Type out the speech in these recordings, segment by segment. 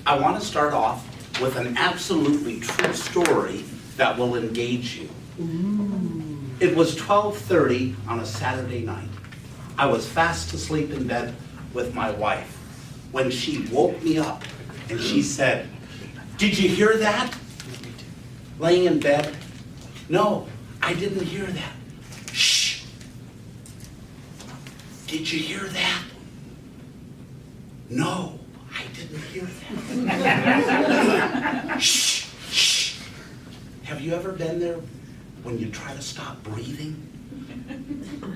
I want to start off with an absolutely true story that will engage you. It was 12:30 on a Saturday night. I was fast asleep in bed with my wife when she woke me up and she said, "Did you hear that?" Laying in bed, "No, I didn't hear that." "Shh. Did you hear that?" "No, I didn't hear that." "Shh, shh." Have you ever been there when you try to stop breathing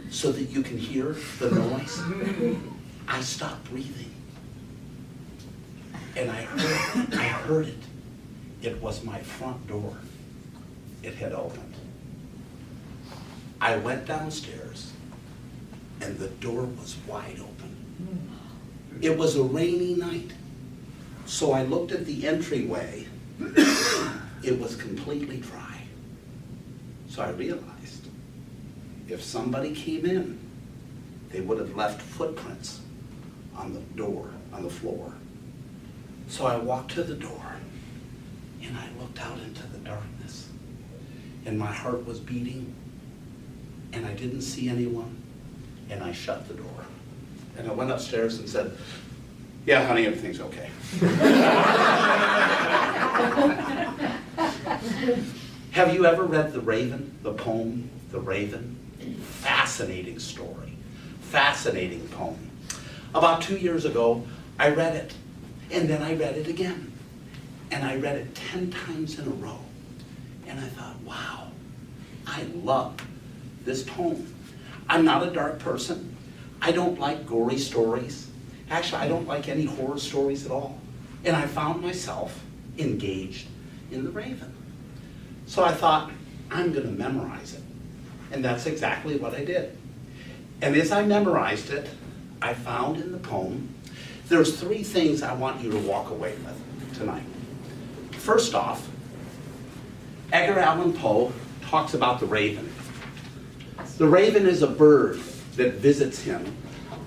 so that you can hear the noise? I stopped breathing. And I heard it. It was my front door. It had opened. I went downstairs and the door was wide open. It was a rainy night. So I looked at the entryway. It was completely dry. So I realized if somebody came in, they would have left footprints on the door, on the floor. So I walked to the door and I looked out into the darkness and my heart was beating and I didn't see anyone and I shut the door. And I went upstairs and said, "Yeah, honey, everything's okay." Have you ever read The Raven, the poem, The Raven? Fascinating story, fascinating poem. About 2 years ago, I read it, and then I read it again. And I read it 10 times in a row. And I thought, wow, I love this poem. I'm not a dark person. I don't like gory stories. Actually, I don't like any horror stories at all. And I found myself engaged in The Raven. So I thought, I'm going to memorize it. And that's exactly what I did. And as I memorized it, I found in the poem, there's 3 things I want you to walk away with tonight. First off, Edgar Allen Poe talks about the raven. The raven is a bird that visits him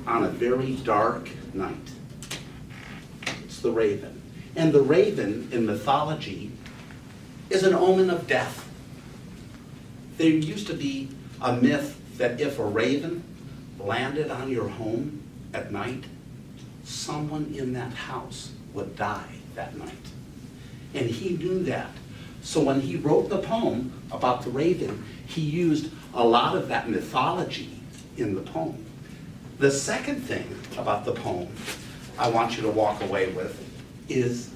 on a very dark night. It's the raven. And the raven in mythology is an omen of death. There used to be a myth that if a raven landed on your home at night, someone in that house would die that night. And he knew that. So when he wrote the poem about the raven, he used a lot of that mythology in the poem. The second thing about the poem I want you to walk away with is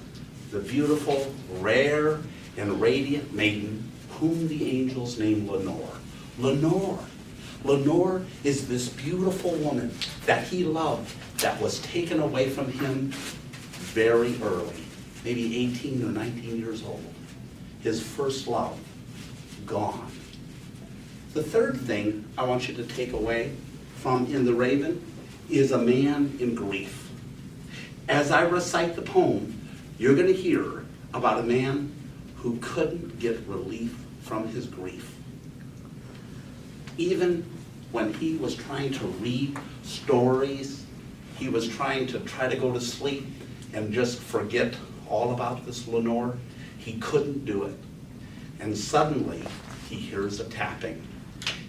the beautiful, rare, and radiant maiden whom the angels name Lenore. Lenore. Lenore is this beautiful woman that he loved that was taken away from him very early, maybe 18 or 19 years old. His first love, gone. The third thing I want you to take away from In the Raven is a man in grief. As I recite the poem, you're going to hear about a man who couldn't get relief from his grief. Even when he was trying to read stories, he was trying to go to sleep and just forget all about this Lenore, he couldn't do it. And suddenly, he hears a tapping.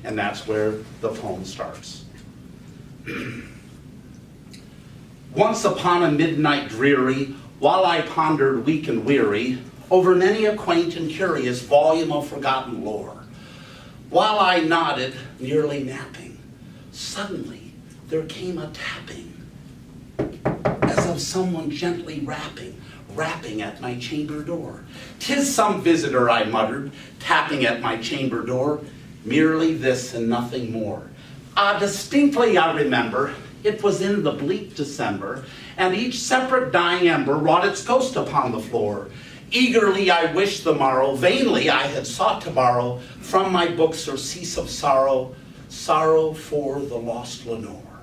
And that's where the poem starts. Once upon a midnight dreary, while I pondered weak and weary over many a quaint and curious volume of forgotten lore, while I nodded, nearly napping, suddenly there came a tapping, as of someone gently rapping at my chamber door. "'Tis some visitor," I muttered, tapping at my chamber door, merely this and nothing more. Distinctly I remember, it was in the bleak December, and each separate dying ember wrought its ghost upon the floor. Eagerly I wished the morrow, vainly I had sought to borrow from my book surcease of sorrow, sorrow for the lost Lenore,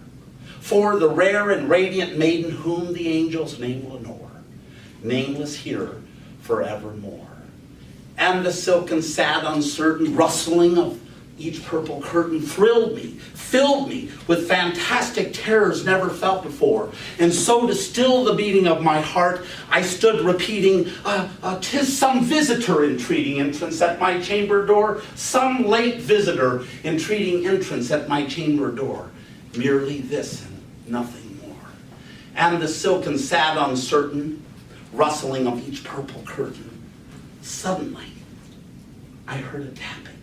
for the rare and radiant maiden whom the angels name Lenore, nameless here forevermore. And the silken, sad, uncertain rustling of Each purple curtain thrilled me, filled me with fantastic terrors never felt before. And so to still the beating of my heart, I stood repeating, "'Tis some visitor entreating entrance at my chamber door, some late visitor entreating entrance at my chamber door. Merely this and nothing more." And the silken sad uncertain rustling of each purple curtain. Suddenly, I heard a tapping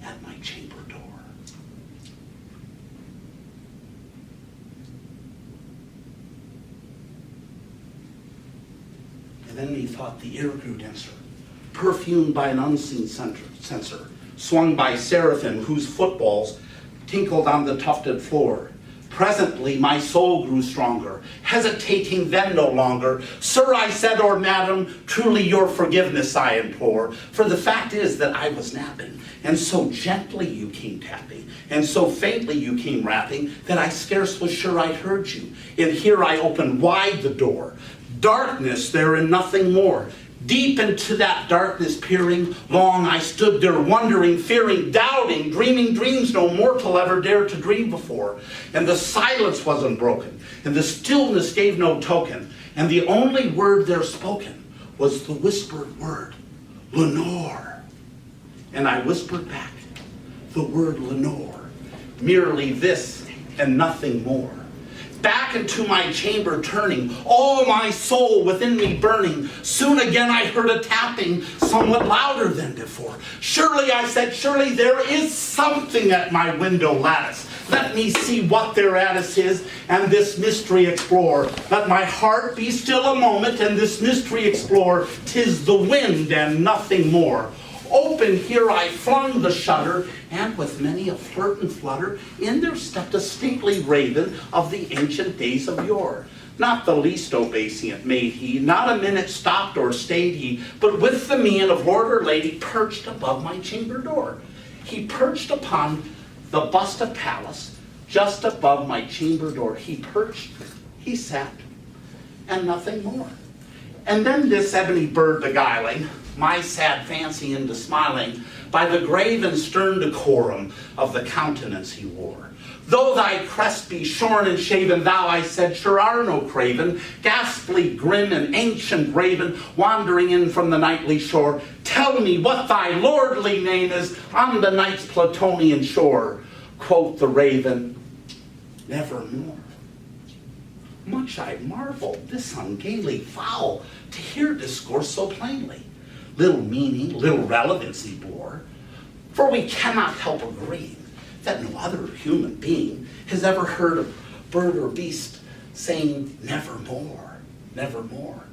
at my chamber door. And then methought the ear grew denser, perfumed by an unseen censer, swung by seraphim whose footballs tinkled on the tufted floor. Presently my soul grew stronger, hesitating then no longer. "Sir," I said, "or madam, truly your forgiveness I implore. For the fact is that I was napping, and so gently you came tapping, and so faintly you came rapping, that I scarce was sure I'd heard you. And here I opened wide the door. Darkness there and nothing more. Deep into that darkness peering, long I stood there wondering, fearing, doubting, dreaming dreams no mortal ever dared to dream before. And the silence was unbroken, and the stillness gave no token, and the only word there spoken was the whispered word, "Lenore." And I whispered back the word "Lenore," merely this and nothing more. Back into my chamber turning, all my soul within me burning, soon again I heard a tapping, somewhat louder than before. "Surely," I said, "surely there is something at my window lattice. Let me see what thereatis is, and this mystery explore. Let my heart be still a moment, and this mystery explore. 'Tis the wind and nothing more." Open here I flung the shutter, and with many a flirt and flutter, in there stepped a stately raven of the ancient days of yore. Not the least obeisant made he, not a minute stopped or stayed he, but with the mien of lord or lady perched above my chamber door. He perched upon the bust of Pallas, just above my chamber door. He perched, he sat, and nothing more. And then this ebony bird beguiling my sad fancy into smiling, by the grave and stern decorum of the countenance he wore. "Though thy crest be shorn and shaven, thou," I said, "sure are no craven, ghastly, grim, and ancient raven, wandering in from the nightly shore. Tell me what thy lordly name is on the night's Plutonian shore." Quoth the raven, "Nevermore." Much I marveled, this ungainly fowl, to hear discourse so plainly. Little meaning, little relevance he bore, for we cannot help agreeing that no other human being has ever heard of bird or beast saying "nevermore, nevermore."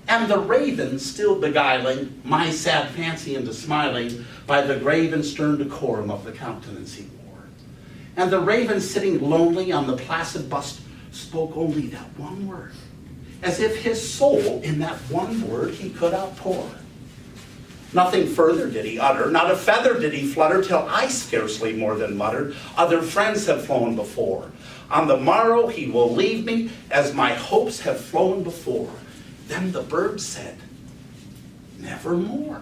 And the raven still beguiling my sad fancy into smiling, by the grave and stern decorum of the countenance he wore. And the raven sitting lonely on the placid bust spoke only that one word, as if his soul in that one word he could outpour. Nothing further did he utter, not a feather did he flutter, till I scarcely more than muttered, "Other friends have flown before. On the morrow he will leave me, as my hopes have flown before." Then the bird said, "Nevermore."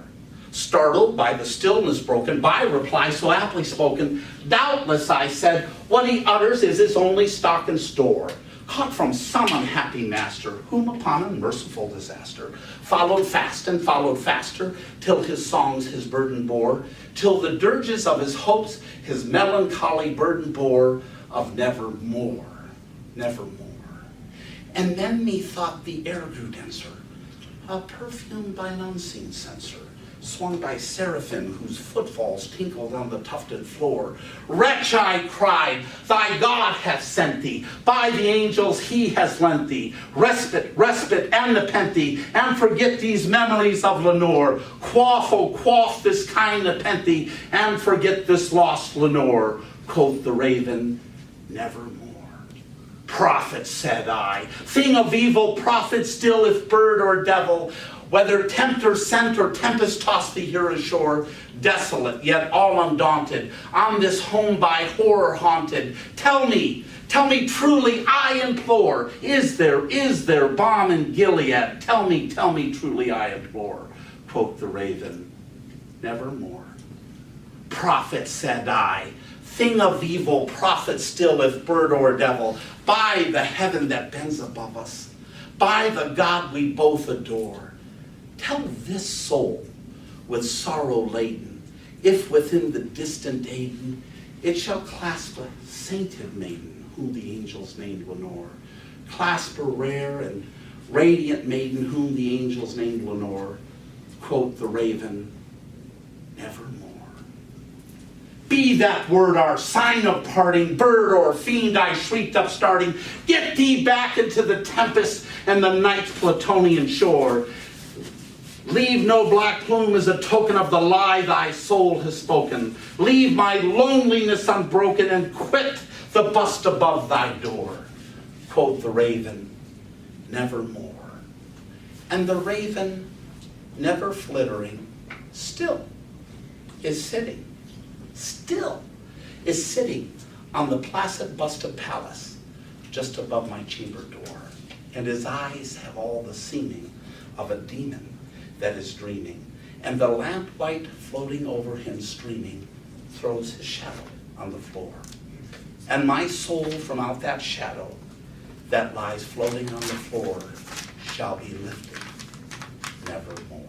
Startled by the stillness broken, by reply so aptly spoken, "Doubtless," I said, "what he utters is his only stock and store, caught from some unhappy master, whom upon a merciful disaster followed fast and followed faster, till his songs his burden bore, till the dirges of his hopes his melancholy burden bore, of nevermore, nevermore." And then methought the air grew denser, perfumed by an unseen censer, swung by seraphim whose footfalls tinkled on the tufted floor. "Wretch," I cried, "thy God hath sent thee, by the angels he has lent thee, respite, respite, and nepenthe, and forget these memories of Lenore. Quaff, oh quaff this kind nepenthe, and forget this lost Lenore." Quoth the raven, "Nevermore." "Prophet," said I, "thing of evil, prophet still, if bird or devil, whether tempter sent or tempest tossed thee here ashore, desolate yet all undaunted, on this home by horror haunted, tell me truly, I implore, is there balm in Gilead? Tell me truly, I implore." Quoth the raven, "Nevermore." prophet, said I, thing of evil, prophet still, if bird or devil, by the heaven that bends above us, by the God we both adore, tell this soul with sorrow laden, if within the distant Aden it shall clasp a sainted maiden, whom the angels named Lenore, clasp a rare and radiant maiden, whom the angels named Lenore, quote the raven, nevermore. Be that word our sign of parting, bird or fiend, I shrieked upstarting, get thee back into the tempest and the night's Plutonian shore. Leave no black plume as a token of the lie thy soul has spoken. Leave my loneliness unbroken and quit the bust above thy door. Quoth the raven, nevermore. And the raven, never flittering, still is sitting on the placid busted palace just above my chamber door. And his eyes have all the seeming of a demon that is dreaming, and the lamplight floating over him streaming throws his shadow on the floor. And my soul from out that shadow that lies floating on the floor shall be lifted nevermore.